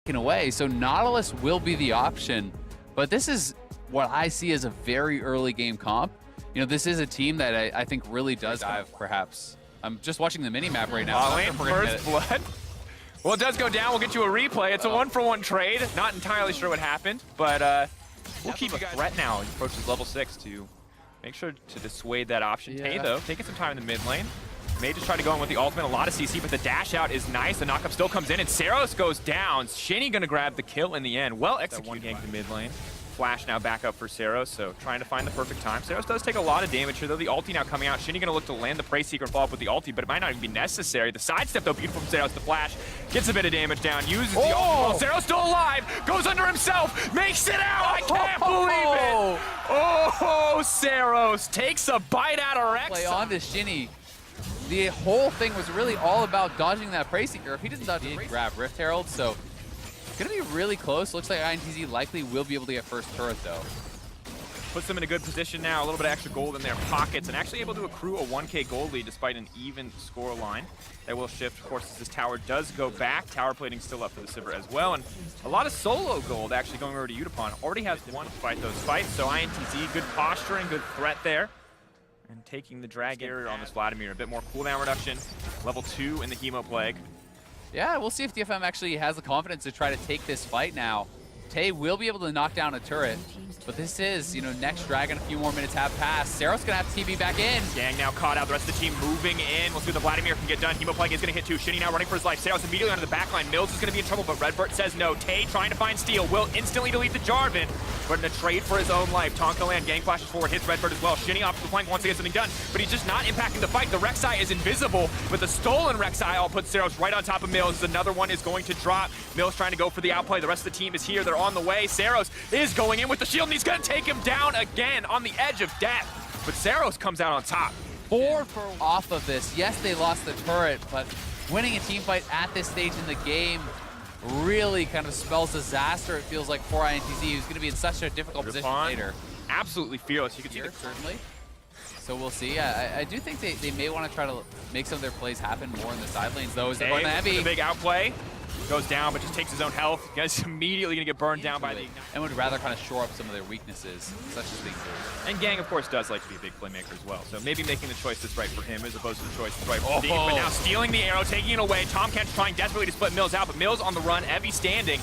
taken away. So Nautilus will be the option, but this is what I see as a very early game comp. You know, this is a team that I think really does dive, perhaps. I'm just watching the mini-map right now. Lane, first blood. Well, it does go down. We'll get you a replay. It's a one-for-one trade. Not entirely sure what happened, but we'll keep you guys. Threat now. He approaches level 6 to make sure to dissuade that option. Yeah. Tay, though, taking some time in the mid lane. May just try to go in with the ultimate. A lot of CC, but the dash out is nice. The knockup still comes in, and Saros goes down. Shinny gonna grab the kill in the end. Well executed. One gank to mid lane. Flash now back up for Saros, so trying to find the perfect time. Saros does take a lot of damage here, though. The ulti now coming out. Shinny gonna look to land the Prey Seeker and follow up with the ulti, but it might not even be necessary. The sidestep, though, beautiful from Saros. The flash gets a bit of damage down, uses the ulti. Well, Saros still alive, goes under himself, makes it out. I can't believe it. Oh, Saros takes a bite out of Rek'Sai. Play on to Shinny. The whole thing was really all about dodging that Prey Seeker. If he doesn't dodge it, grab Rift Herald, so gonna be really close. Looks like INTZ likely will be able to get first turret, though. Puts them in a good position now, a little bit of extra gold in their pockets, and actually able to accrue a 1K gold lead despite an even score line. They will shift, of course, as this tower does go back. Tower plating still up for the Sivir as well, and a lot of solo gold actually going over to Utapon. Already has one to fight those fights, so INTZ, good posturing, good threat there. And taking the Dragon on this Vladimir, a bit more cooldown reduction. Level 2 in the Hemo Plague. Yeah, we'll see if DFM actually has the confidence to try to take this fight now. Tay will be able to knock down a turret, but this is, you know, next Dragon, a few more minutes have passed. Saros gonna have TV back in. Gang now caught out, the rest of the team moving in. We'll see what the Vladimir can get done. Hemo Plague is gonna hit too. Shinny now running for his life. Saros immediately onto the backline. Mills is gonna be in trouble, but Redbird says no. Tay trying to find steal, will instantly delete the Jarvan, but in a trade for his own life. Tonka land, gang flashes forward, hits Redbird as well. Shinny off the flank wants to get something done, but he's just not impacting the fight. The Rek'Sai is invisible, but the stolen Rek'Sai all puts Saros right on top of Mills. Another one is going to drop. Mills trying to go for the outplay. The rest of the team is here, they're on the way. Saros is going in with the shield, and he's gonna take him down again on the edge of death. But Saros comes out on top. 4 for off of this. Yes, they lost the turret, but winning a team fight at this stage in the game really kind of spells disaster, it feels like, for INTZ, who's gonna be in such a difficult position later. Absolutely fearless. You can see Here, certainly. So we'll see. I do think they may want to try to make some of their plays happen more in the side lanes, though. Is going the heavy. The big outplay. Goes down, but just takes his own health. Guys immediately gonna get burned down by the Ignite. And would rather kind of shore up some of their weaknesses, such as being big. And Gang, of course, does like to be a big playmaker as well. So maybe making the choice that's right for him as opposed to the choice that's right for Steve. But now stealing the arrow, taking it away. Tom Kent's trying desperately to split Mills out, but Mills on the run, Evie standing.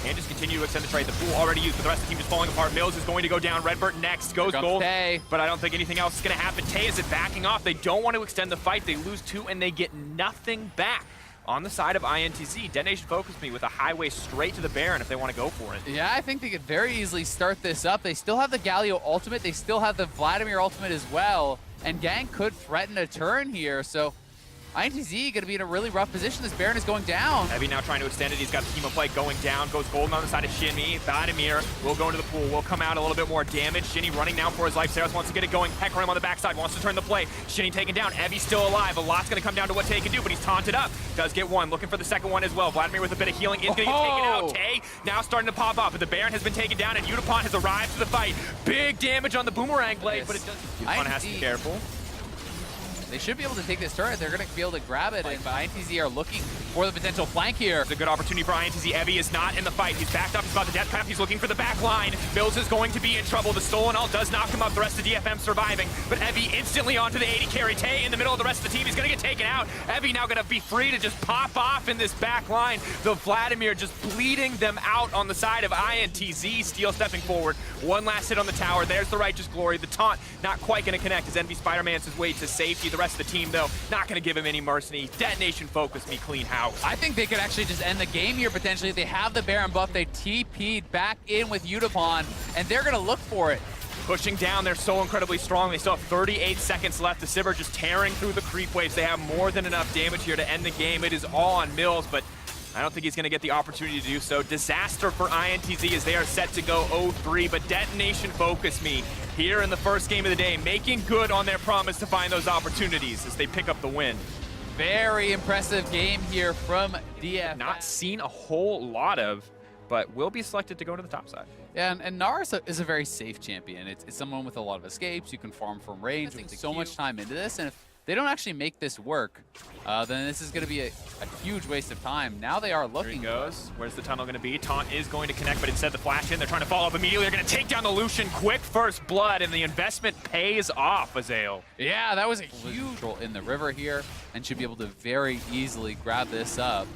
And just continue to extend the trade. The pool already used, but the rest of the team just falling apart. Mills is going to go down. Redbird next. Goes gold. Tay. But I don't think anything else is going to happen. Tay is backing off. They don't want to extend the fight. They lose 2, and they get nothing back. On the side of INTZ, Detonation focused me with a highway straight to the Baron if they want to go for it. Yeah, I think they could very easily start this up. They still have the Galio ultimate. They still have the Vladimir ultimate as well. And Gang could threaten a turn here, so INTZ going to be in a really rough position. This Baron is going down. Heavy now trying to extend it. He's got the Hemo Plague going down. Goes golden on the side of Shinny. Vladimir will go into the pool. Will come out a little bit more damage. Shinny running now for his life. Saros wants to get it going. Heck him on the backside. Wants to turn the play. Shinny taken down. Evie's still alive. A lot's going to come down to what Tay can do, but he's taunted up. Does get one. Looking for the second one as well. Vladimir with a bit of healing is going to get taken out. Tay now starting to pop up, but the Baron has been taken down, and Utapon has arrived to the fight. Big damage on the Boomerang Blade, but it does. Utapon has to be careful. They should be able to take this turret. They're going to be able to grab it, and INTZ are looking for the potential flank here. It's a good opportunity for INTZ. Evie is not in the fight. He's backed up. He's about the death trap. He's looking for the back line. Mills is going to be in trouble. The stolen ult does knock him up. The rest of DFM surviving, but Evie instantly onto the 80 carry. Tay in the middle of the rest of the team. He's going to get taken out. Evie now going to be free to just pop off in this back line. The Vladimir just bleeding them out on the side of INTZ. Steel stepping forward. One last hit on the tower. There's the Righteous Glory. The taunt not quite going to connect as Envy Spider-Man's his way to safety. The rest of the team, though, not going to give him any mercy. Detonation focus me clean house. I think they could actually just end the game here potentially. They have the Baron buff. They TP'd back in with Utapon, and they're going to look for it. Pushing down, they're so incredibly strong. They still have 38 seconds left. The Sivir just tearing through the creep waves. They have more than enough damage here to end the game. It is all on Mills, but I don't think he's going to get the opportunity to do so. Disaster for INTZ as they are set to go 0-3, but Detonation focus me here in the first game of the day, making good on their promise to find those opportunities as they pick up the win. Very impressive game here from DF. Not seen a whole lot of, but will be selected to go to the top side. Yeah, and Nara is a very safe champion. It's someone with a lot of escapes. You can farm from range. Putting so much time into this, and if they don't actually make this work, then this is going to be a huge waste of time. Now they are looking. Here he goes. Where's the tunnel going to be? Taunt is going to connect, but instead the flash in. They're trying to follow up immediately. They're going to take down the Lucian. Quick first blood, and the investment pays off, Azael. Yeah, that was a huge control in the river here, and should be able to very easily grab this up.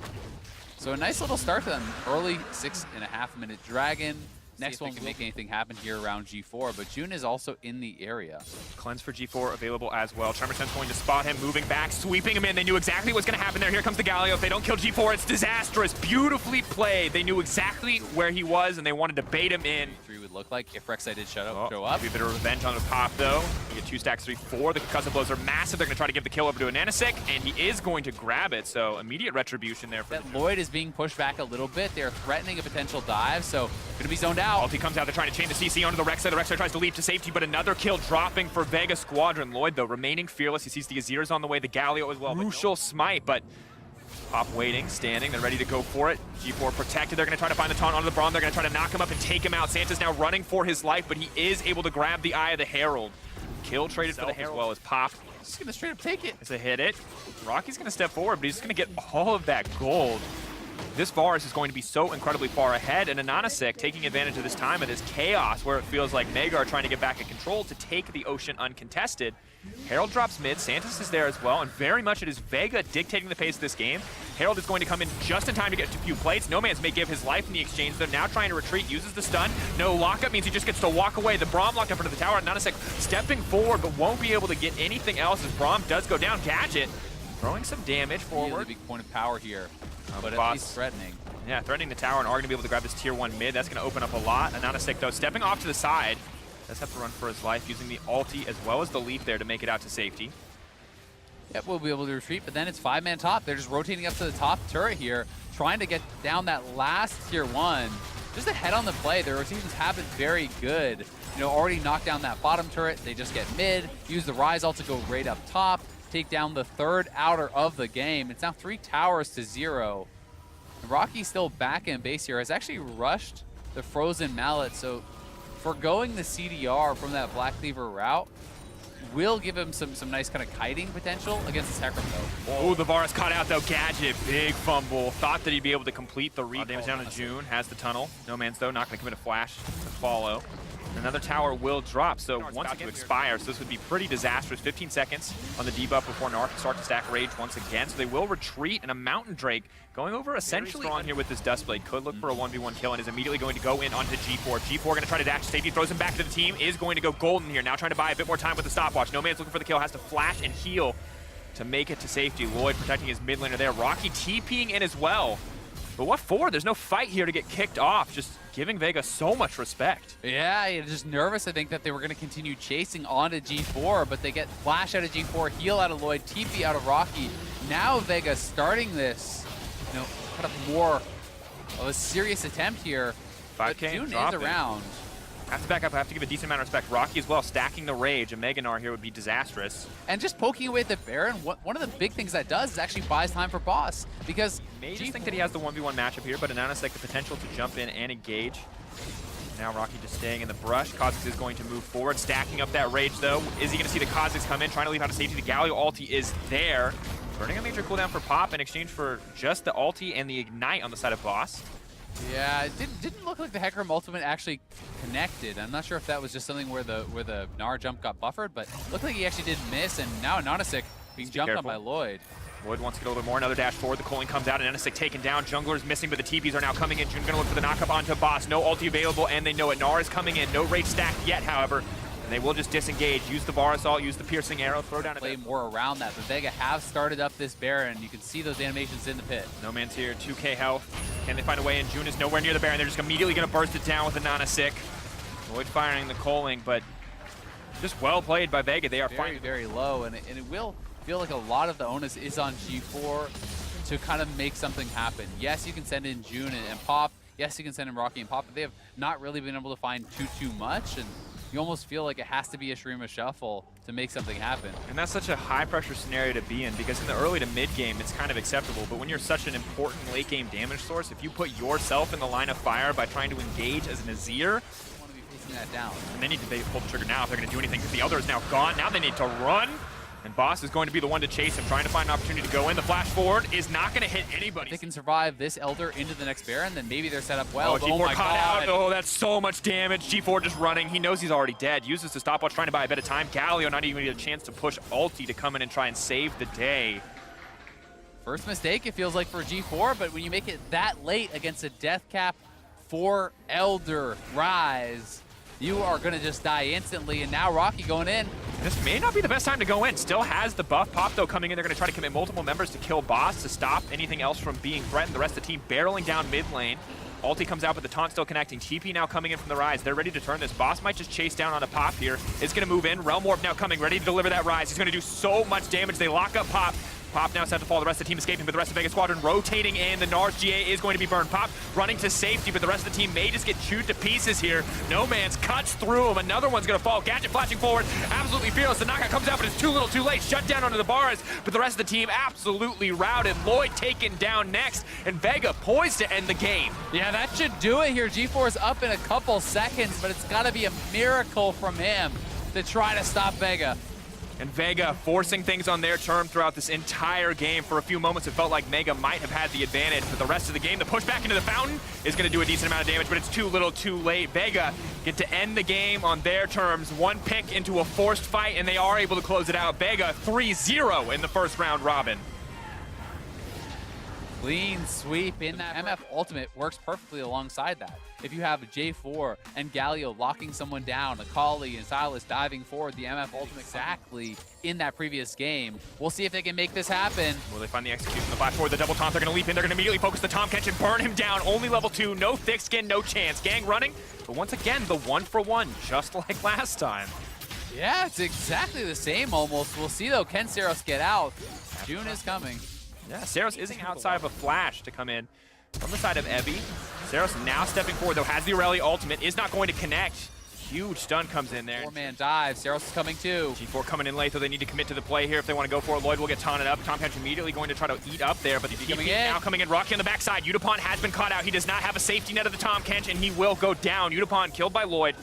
So a nice little start to them. Early 6.5-minute Dragon. Next one can make anything happen here around G4, but June is also in the area. Cleanse for G4 available as well. Tremor Sense going to spot him, moving back, sweeping him in. They knew exactly what's going to happen there. Here comes the Galio. If they don't kill G4, it's disastrous. Beautifully played. They knew exactly where he was, and they wanted to bait him in. 3 would look like if Rek'Sai did show up. Maybe a bit of revenge on the Pop, though. You get 2 stacks, 3-4. The concussive blows are massive. They're going to try to give the kill over to a Nanasik, and he is going to grab it. So immediate retribution there. For that Lloyd is being pushed back a little bit. They're threatening a potential dive, so going to be zoned out. Ulti comes out. They're trying to chain the CC onto the Rek'Sai. The Rek'Sai tries to leap to safety, but another kill dropping for Vega Squadron. Lloyd, though, remaining fearless. He sees the Azir's on the way, the Galio as well. Crucial smite, but Pop waiting, standing. They're ready to go for it. G4 protected. They're going to try to find the taunt onto the Braum. They're going to try to knock him up and take him out. Santa's now running for his life, but he is able to grab the Eye of the Herald. Kill traded for the Herald as well as Pop. He's going to straight up take it. It's a hit it. Rocky's going to step forward, but he's going to get all of that gold. This Varus is going to be so incredibly far ahead, and Ananasik taking advantage of this time of this chaos where it feels like Mega are trying to get back in control to take the Ocean uncontested. Herald drops mid, Santos is there as well, and very much it is Vega dictating the pace of this game. Herald is going to come in just in time to get to a few plates. No Man's may give his life in the exchange. They're now trying to retreat, uses the stun. No lockup means he just gets to walk away. The Braum locked up into the tower. Ananasik stepping forward, but won't be able to get anything else as Braum does go down. Gadget throwing some damage forward. Really big point of power here, but at least threatening. Yeah, threatening the tower and are going to be able to grab this tier 1 mid. That's going to open up a lot. Ananasik, though, stepping off to the side. Does have to run for his life, using the ulti as well as the leap there to make it out to safety. Yep, we'll be able to retreat, but then it's 5-man top. They're just rotating up to the top turret here, trying to get down that last tier 1. Just ahead on the play, their rotations have been very good. You know, already knocked down that bottom turret. They just get mid, use the Rise ult to go right up top, take down the 3rd outer of the game. It's now 3 towers to 0. Rocky's still back in base here. Has actually rushed the Frozen Mallet, so foregoing the CDR from that Black Cleaver route will give him some nice kind of kiting potential against the Hecarim, though. Oh, the Varus caught out, though. Gadget, big fumble. Thought that he'd be able to complete the read. Damage down to June, has the tunnel. No Man's, though, not going to commit a flash to follow. Another tower will drop, so once again to expire, so this would be pretty disastrous. 15 seconds on the debuff before Narc can start to stack Rage once again, so they will retreat, and a Mountain Drake going over essentially strong here with this Dustblade. Could look for a 1v1 kill and is immediately going to go in onto G4. G4 going to try to dash to safety, throws him back to the team, is going to go golden here. Now trying to buy a bit more time with the stopwatch. No Man's looking for the kill, has to flash and heal to make it to safety. Lloyd protecting his mid laner there. Rocky TPing in as well. But what for? There's no fight here to get kicked off. Just giving Vega so much respect. Yeah, just nervous, I think, that they were going to continue chasing onto G4, but they get flash out of G4, heal out of Lloyd, TP out of Rocky. Now Vega starting this, you know, kind of more of a serious attempt here. 5K June is around. Have to back up. I have to give a decent amount of respect. Rocky as well, stacking the Rage. A Meganar here would be disastrous. And just poking away at the Baron, one of the big things that does is actually buys time for Boss. Because may just think that he has the 1v1 matchup here, but Ananasik like the potential to jump in and engage. Now Rocky just staying in the brush. Kha'Zix is going to move forward, stacking up that Rage though. Is he going to see the Kha'Zix come in, trying to leave out of safety? The Galio ulti is there. Burning a major cooldown for Pop in exchange for just the ulti and the Ignite on the side of Boss. Yeah, it didn't look like the Hecarim ultimate actually connected. I'm not sure if that was just something where the Gnar jump got buffered, but looked like he actually did miss, and now Ananasik being jumped on by Lloyd. Lloyd wants to get a little bit more. Another dash forward. The Coling comes out, and Ananasik taken down. Jungler's missing, but the TPs are now coming in. June going to look for the knockup onto Boss. No ulti available, and they know it. Gnar is coming in. No Rage stacked yet, however. And they will just disengage. Use the Varus ult, use the piercing arrow, throw down a play more around that. But Vega have started up this Baron. You can see those animations in the pit. No Man's here, 2k health. Can they find a way in? June is nowhere near the Baron. They're just immediately going to burst it down with the Ananasik. Lloyd firing the Coling, but just well played by Vega. They are very low, and it will feel like a lot of the onus is on G4 to kind of make something happen. Yes, you can send in June and Pop. Yes, you can send in Rocky and Pop, but they have not really been able to find too much. And you almost feel like it has to be a Shurima shuffle to make something happen. And that's such a high-pressure scenario to be in, because in the early to mid-game, it's kind of acceptable. But when you're such an important late-game damage source, if you put yourself in the line of fire by trying to engage as an Azir, you want to be facing that down. And they need to pull the trigger now if they're going to do anything, because the other is now gone. Now they need to run. And Boss is going to be the one to chase him, trying to find an opportunity to go in. The flash forward is not going to hit anybody. If they can survive this Elder into the next Baron, then maybe they're set up well. Oh, G4 caught out. Oh, that's so much damage. G4 just running. He knows he's already dead. Uses the stopwatch, trying to buy a bit of time. Galio not even get a chance to push ulti to come in and try and save the day. First mistake, it feels like, for G4, but when you make it that late against a death cap for Elder Rise, you are going to just die instantly. And now Rocky going in. This may not be the best time to go in. Still has the buff pop, though, coming in. They're going to try to commit multiple members to kill Boss to stop anything else from being threatened. The rest of the team barreling down mid lane. Ulti comes out, but the taunt still connecting. TP now coming in from the Rise. They're ready to turn this. Boss might just chase down on a pop here. It's going to move in. Realm Orb now coming, ready to deliver that Rise. He's going to do so much damage. They lock up Pop. Pop now set to fall. The rest of the team escaping, but the rest of Vega Squadron rotating in. The Nars GA is going to be burned. Pop running to safety, but the rest of the team may just get chewed to pieces here. No Man's cuts through him. Another one's going to fall. Gadget flashing forward. Absolutely fearless. The knockout comes out, but it's too little too late. Shut down under the bars, but the rest of the team absolutely routed. Lloyd taken down next, and Vega poised to end the game. Yeah, that should do it here. G4 is up in a couple seconds, but it's got to be a miracle from him to try to stop Vega. And Vega forcing things on their term throughout this entire game. For a few moments, it felt like Mega might have had the advantage, but the rest of the game, the push back into the fountain is going to do a decent amount of damage, but it's too little too late. Vega get to end the game on their terms. One pick into a forced fight, and they are able to close it out. Vega 3-0 in the first round robin. Clean sweep in that. MF Ultimate works perfectly alongside that. If you have J4 and Galio locking someone down, Akali and Silas diving forward, the MF Ultimate exactly in that previous game. We'll see if they can make this happen. Will they find the execution? The flash forward, the double taunt, they're going to leap in, they're going to immediately focus the Tahm Kench and burn him down. Only level 2, no thick skin, no chance. Gang running, but once again, the 1-for-1, just like last time. Yeah, it's exactly the same almost. We'll see though, can Seros get out? June is coming. Yeah, Seros isn't outside of a flash to come in from the side of Evie. Seros now stepping forward, though, has the Aurelia ultimate, is not going to connect. Huge stun comes in there. 4-man dive, Seros is coming too. G4 coming in late, though they need to commit to the play here if they want to go for it. Lloyd will get taunted up. Tahm Kench immediately going to try to eat up there, but the TP now coming in. Rocky on the backside. Udapon has been caught out. He does not have a safety net of the Tahm Kench, and he will go down. Udapon killed by Lloyd.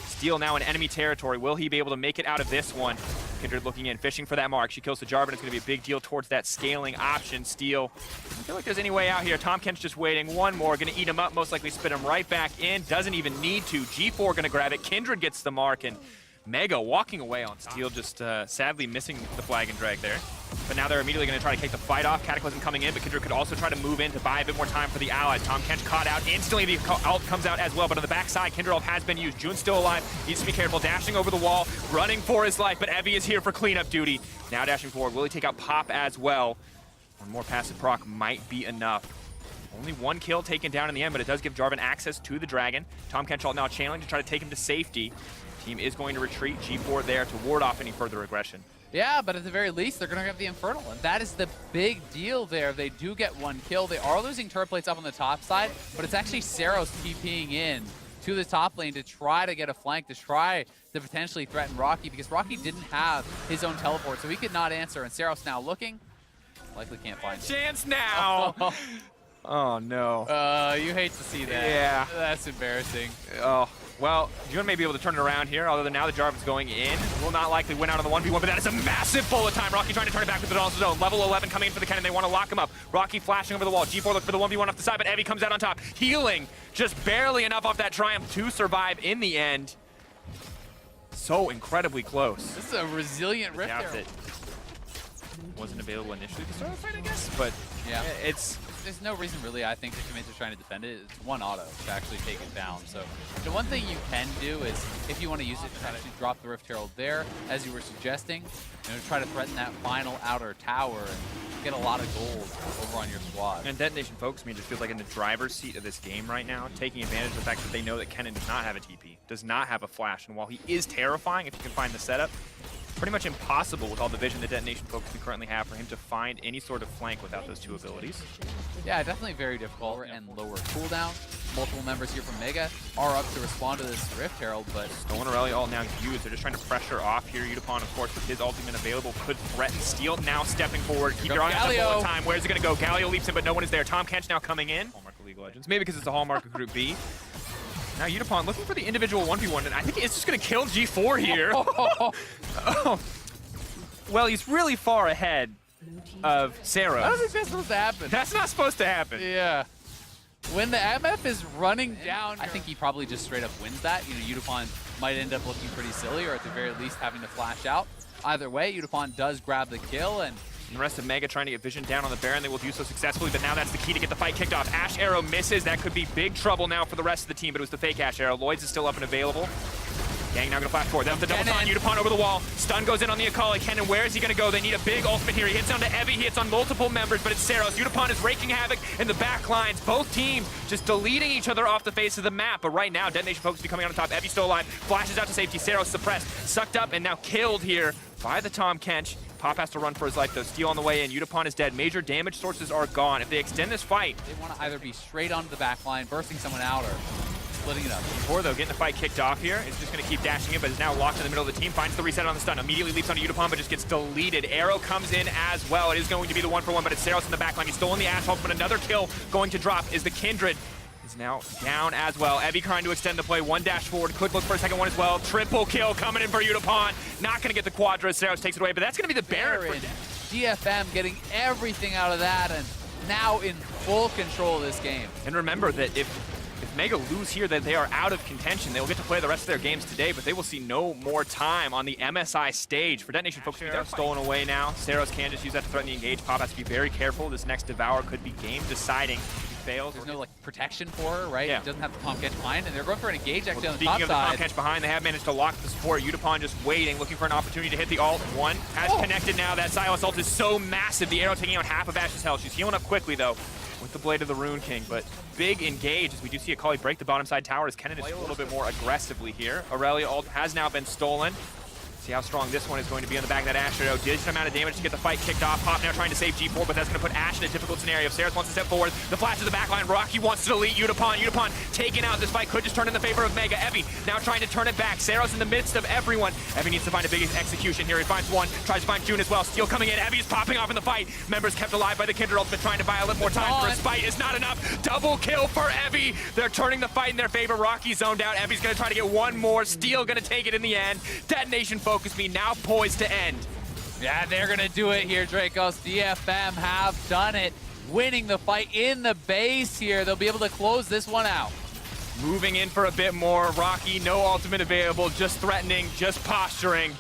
Steel now in enemy territory. Will he be able to make it out of this one? Kindred looking in, fishing for that mark. She kills the Jarvan. It's going to be a big deal towards that scaling option. Steel. I feel like there's any way out here. Tahm Kench just waiting. One more. Going to eat him up. Most likely spit him right back in. Doesn't even need to. G4 going to grab it. Kindred gets the mark, and Mega walking away on Steel, just sadly missing the flag and drag there. But now they're immediately going to try to take the fight off. Cataclysm coming in, but Kindred could also try to move in to buy a bit more time for the allies. Tahm Kench caught out. Instantly the ult comes out as well, but on the backside, Kindred ult has been used. June's still alive. Needs to be careful. Dashing over the wall, running for his life, but Evie is here for cleanup duty. Now dashing forward. Will he take out Pop as well? One more passive proc might be enough. Only one kill taken down in the end, but it does give Jarvan access to the Dragon. Tahm Kench ult now channeling to try to take him to safety. Team is going to retreat. G4 there to ward off any further aggression. Yeah, but at the very least, they're going to have the Infernal, and that is the big deal there. They do get one kill. They are losing turret plates up on the top side, but it's actually Seros TPing in to the top lane to try to get a flank, to try to potentially threaten Rocky, because Rocky didn't have his own teleport, so he could not answer, and Seros now looking, likely can't find it. Chance now! Oh, no. You hate to see that. Yeah. That's embarrassing. Oh, well, June may be able to turn it around here, although now the Jarvan's going in. Will not likely win out on the 1v1, but that is a massive bullet time. Rocky trying to turn it back with the Donald's zone. Level 11 coming in for the cannon. They want to lock him up. Rocky flashing over the wall. G4 look for the 1v1 off the side, but Evie comes out on top. Healing just barely enough off that Triumph to survive in the end. So incredibly close. This is a resilient Rift Herald. It wasn't available initially to start the fight, I guess, but yeah, there's no reason really, I think, to commit to trying to defend it. It's one auto to actually take it down. So the one thing you can do is, if you want to use it, to actually drop the Rift Herald there, as you were suggesting, try to threaten that final outer tower and get a lot of gold over on your squad. And Detonation Focus Me just feels like in the driver's seat of this game right now, taking advantage of the fact that they know that Kennen does not have a TP, does not have a flash, and while he is terrifying if you can find the setup, pretty much impossible with all the vision that Detonation Focus we currently have for him to find any sort of flank without those two abilities. Yeah, definitely very difficult and lower cooldown. Multiple members here from Mega are up to respond to this Rift Herald, but Stolen Aurelia ult now used. They're just trying to pressure off here. Udapon, of course, with his ultimate available, could threaten Steel. Now stepping forward. Keep your eye on the bullet time. Where's it going to go? Galio leaps in, but no one is there. Tahm Kench now coming in. Hallmark of League of Legends. Maybe because it's a Hallmark of Group B. Now Udapon looking for the individual 1v1, and I think it's just going to kill G4 here. Well, he's really far ahead of Sarah. I don't think that's supposed to happen. That's not supposed to happen. Yeah. When the MF is running down, I think he probably just straight up wins that. You know, Udapon might end up looking pretty silly, or at the very least having to flash out. Either way, Udapon does grab the kill, and the rest of Mega trying to get vision down on the Baron. They will do so successfully, but now that's the key to get the fight kicked off. Ash Arrow misses. That could be big trouble now for the rest of the team, but it was the fake Ash Arrow. Lloyd's is still up and available. Gang now gonna flash forward. That's the double taunt. Udapon over the wall. Stun goes in on the Akali. Kennen, where is he gonna go? They need a big ultimate here. He hits onto Evie. He hits on multiple members, but it's Saros. Udapon is raking havoc in the back lines. Both teams just deleting each other off the face of the map. But right now, Detonation Focus be coming on top. Evie still alive. Flashes out to safety. Saros suppressed. Sucked up and now killed here by the Tahm Kench. Pop has to run for his life though. Steal on the way in. Udapon is dead. Major damage sources are gone. If they extend this fight, they want to either be straight onto the back line, bursting someone out, or splitting it up. Before though, getting the fight kicked off here. It's just going to keep dashing in, but is now locked in the middle of the team. Finds the reset on the stun. Immediately leaps onto Udapon, but just gets deleted. Arrow comes in as well. It is going to be the 1-for-1, but it's Saros in the back line. He's stolen the Ash ult, but another kill going to drop is the Kindred. Is now down as well. Evie trying to extend the play. One dash forward. Could look for a second one as well. Triple kill coming in for Udapon. Not going to get the Quadra. Saros takes it away, but that's going to be the Baron. DFM getting everything out of that, and now in full control of this game. And remember that if Mega lose here, that they are out of contention. They will get to play the rest of their games today, but they will see no more time on the MSI stage. For Detonation Focus, they're stolen away now. Saros can just use that to threaten the engage. Pop has to be very careful. This next Devour could be game deciding. Fails. There's no like protection for her, right? Yeah. It doesn't have the Tahm Kench behind, and they're going for an engage actually on the top side. Speaking of the Tahm Kench behind, they have managed to lock the support. Udapon just waiting, looking for an opportunity to hit the ult. One has connected now. That Silas ult is so massive. The arrow taking out half of Ash's health. She's healing up quickly though with the Blade of the Rune King, but big engage as we do see Akali break the bottom side tower as Kennen is a little bit more aggressively here. Aurelia ult has now been stolen. See how strong this one is going to be on the back of that Ash Arrow. Decent amount of damage to get the fight kicked off. Pop now trying to save G4, but that's going to put Ash in a difficult scenario. If Saros wants to step forward, the flash to the back line. Rocky wants to delete Udapon. Udapon taken out. This fight could just turn in the favor of Mega. Evie now trying to turn it back. Saros in the midst of everyone. Evie needs to find a big execution here. He finds one, tries to find June as well. Steel coming in. Evie is popping off in the fight. Members kept alive by the Kindred ultimate, trying to buy a little more time for a spite. Is not enough. Double kill for Evie. They're turning the fight in their favor. Rocky zoned out. Evie's going to try to get one more. Steel going to take it in the end. Detonation Focus me now poised to end. Yeah, they're gonna do it here, Dracos. DFM have done it, winning the fight in the base here. They'll be able to close this one out. Moving in for a bit more. Rocky, no ultimate available, just threatening, just posturing.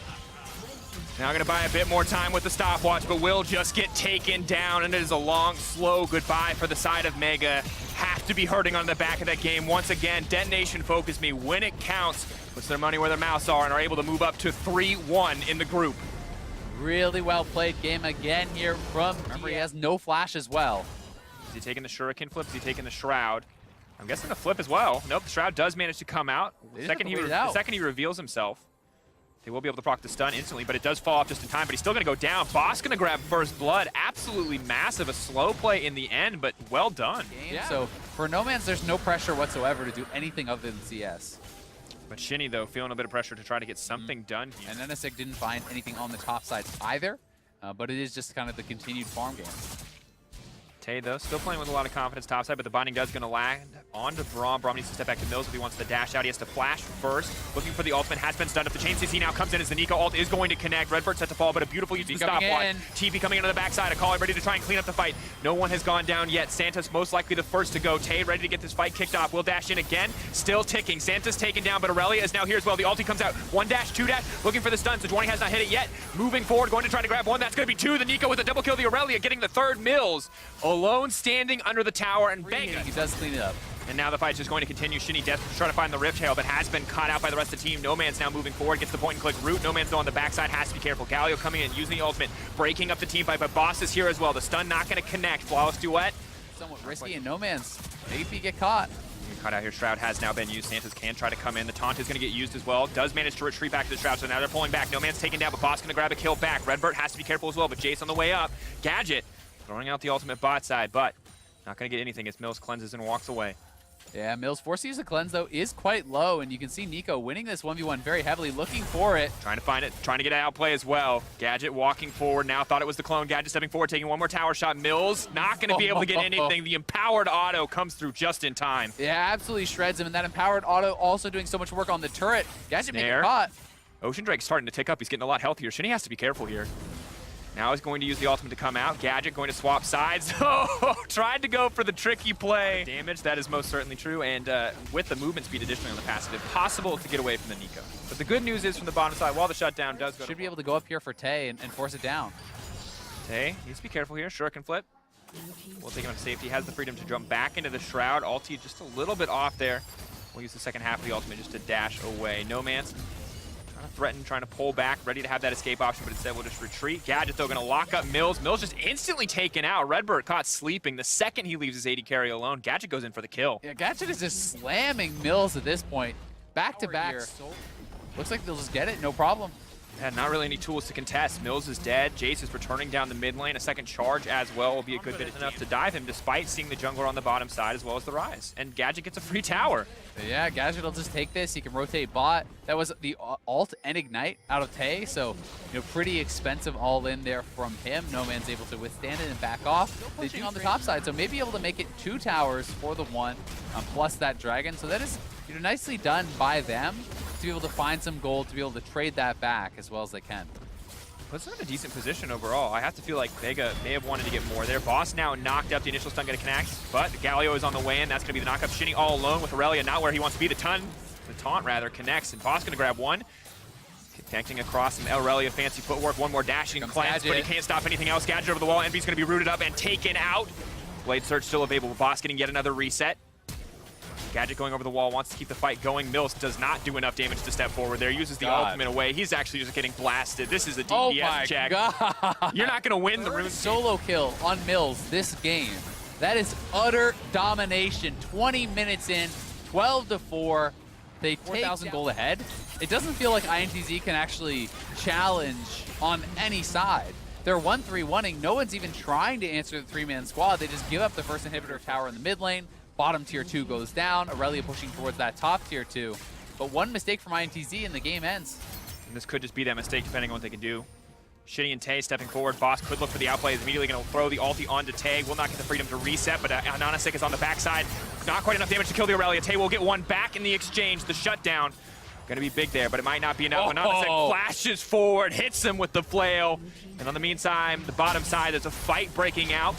Now gonna buy a bit more time with the stopwatch, but will just get taken down, and it is a long, slow goodbye for the side of Mega. Have to be hurting on the back of that game. Once again, Detonation Focus me when it counts, puts their money where their mouths are, and are able to move up to 3-1 in the group. Really well played game again here from, remember he has no flash as well. Is he taking the Shuriken flip? Is he taking the Shroud? I'm guessing the flip as well. Nope, the Shroud does manage to come out. The second he reveals himself, they will be able to proc the stun instantly, but it does fall off just in time, but he's still going to go down. Boss going to grab first blood. Absolutely massive. A slow play in the end, but well done. Yeah. So for No Man's, there's no pressure whatsoever to do anything other than CS. But Shinny, though, feeling a bit of pressure to try to get something done here. And NSIG didn't find anything on the top side either, but it is just kind of the continued farm game. Tay, though, still playing with a lot of confidence topside, but the binding does going to land onto Braum. Braum needs to step back to Mills if he wants to dash out. He has to flash first. Looking for the ultimate, has been stunned. If the chain CC now comes in as the Nico ult is going to connect. Redbird set to fall, but a beautiful use of the stopwatch. TP coming into the backside. Akali ready to try and clean up the fight. No one has gone down yet. Santa's most likely the first to go. Tay ready to get this fight kicked off. Will dash in again. Still ticking. Santa's taken down, but Aurelia is now here as well. The ulti comes out. One dash, two dash. Looking for the stun. So 20 has not hit it yet. Moving forward, going to try to grab one. That's going to be two. The Nico with a double kill. The Aurelia getting the third. Mills alone standing under the tower, and bang! He does clean it up. And now the fight's just going to continue. Shinny desperate to try to find the Rift Tail, but has been caught out by the rest of the team. No Man's now moving forward, gets the point and click route. No Man's though on the backside, has to be careful. Galio coming in, using the ultimate, breaking up the team fight, but Boss is here as well. The stun not going to connect. Flawless duet. Somewhat risky, and No Man's, maybe if he get caught. Cut out here. Shroud has now been used. Santos can try to come in. The taunt is going to get used as well. Does manage to retreat back to the Shroud, so now they're pulling back. No Man's taken down, but Boss going to grab a kill back. Redbird has to be careful as well, but Jace on the way up. Gadget throwing out the ultimate bot side, but not going to get anything as Mills cleanses and walks away. Yeah, Mills' force to use a cleanse, though, is quite low, and you can see Nico winning this 1v1 very heavily, looking for it. Trying to find it, trying to get an outplay as well. Gadget walking forward now, thought it was the clone. Gadget stepping forward, taking one more tower shot. Mills not going to be able to get anything. The empowered auto comes through just in time. Yeah, absolutely shreds him, and that empowered auto also doing so much work on the turret. Gadget being caught. Ocean Drake's starting to tick up. He's getting a lot healthier. Shinny has to be careful here. Now he's going to use the ultimate to come out. Gadget going to swap sides. Oh, tried to go for the tricky play. Damage, that is most certainly true. And with the movement speed additionally on the passive, impossible to get away from the Nico. But the good news is from the bottom side, while the shutdown does go Should be able to go up here for Tay and force it down. Tay needs to be careful here. Shuriken flip. We'll take him to safety. Has the freedom to jump back into the Shroud. Ulti just a little bit off there. We'll use the second half of the ultimate just to dash away. No Man's trying to threaten, trying to pull back, ready to have that escape option, but instead we'll just retreat. Gadget, though, going to lock up Mills. Mills just instantly taken out. Redbird caught sleeping. The second he leaves his AD carry alone, Gadget goes in for the kill. Yeah, Gadget is just slamming Mills at this point. Back to back. Looks like they'll just get it, no problem. Yeah, not really any tools to contest. Mills is dead. Jace is returning down the mid lane. A second charge as well will be a good bit enough to dive him, despite seeing the jungler on the bottom side as well as the Rise. And Gadget gets a free tower. Yeah, Gadget will just take this. He can rotate bot. That was the ult and ignite out of Tay, so pretty expensive all in there from him. No Man's able to withstand it and back off. They're pushing on the top side, so maybe able to make it 2 towers for the 1, plus that dragon. So that is nicely done by them to be able to find some gold, to be able to trade that back as well as they can. Puts them in a decent position overall. I have to feel like Vega may have wanted to get more there. Boss now knocked up. The initial stun going to connect, but Galio is on the way in. That's going to be the knockup. Shinny all alone with Aurelia, not where he wants to be. The taunt rather connects, and Boss going to grab one. Connecting across some Aurelia fancy footwork. One more dashing cleanse, but he can't stop anything else. Gadget over the wall. Envy's going to be rooted up and taken out. Blade Surge still available. Boss getting yet another reset. Gadget going over the wall, wants to keep the fight going. Mills does not do enough damage to step forward there. Uses the ultimate away. He's actually just getting blasted. This is a DPS check. God. You're not going to win the rune. Solo kill on Mills this game. That is utter domination. 20 minutes in, 12-4. They take 4,000 gold ahead. It doesn't feel like INTZ can actually challenge on any side. They're 1-3-1-ing. No one's even trying to answer the 3-man squad. They just give up the first inhibitor tower in the mid lane. Bottom tier 2 goes down. Aurelia pushing towards that top tier 2. But one mistake from INTZ and the game ends. And this could just be that mistake depending on what they can do. Shitty and Tay stepping forward. Boss could look for the outplay. Is immediately going to throw the ulti onto Tay. Will not get the freedom to reset, but Ananasik is on the backside. Not quite enough damage to kill the Aurelia. Tay will get one back in the exchange. The shutdown going to be big there, but it might not be enough. Ananasik flashes forward, hits him with the flail. And on the meantime, the bottom side, there's a fight breaking out.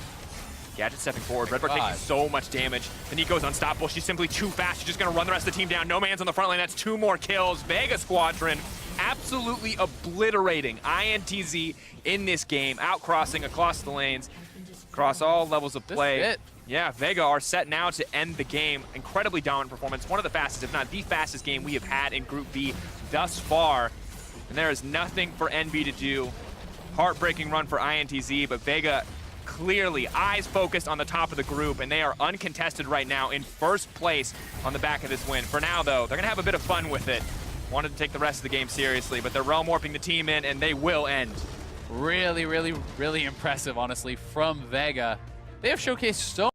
Gadget stepping forward. Redbird taking so much damage. The Nico's unstoppable. She's simply too fast. She's just going to run the rest of the team down. No Man's on the front line. That's 2 more kills. Vega Squadron absolutely obliterating INTZ in this game. Outcrossing across the lanes, across all levels of play. Yeah, Vega are set now to end the game. Incredibly dominant performance. One of the fastest, if not the fastest game we have had in Group B thus far. And there is nothing for NB to do. Heartbreaking run for INTZ, but Vega clearly eyes focused on the top of the group, and they are uncontested right now in first place on the back of this win. For now, though, they're going to have a bit of fun with it. Wanted to take the rest of the game seriously, but they're realm warping the team in, and they will end. Really, really, really impressive, honestly, from Vega. They have showcased so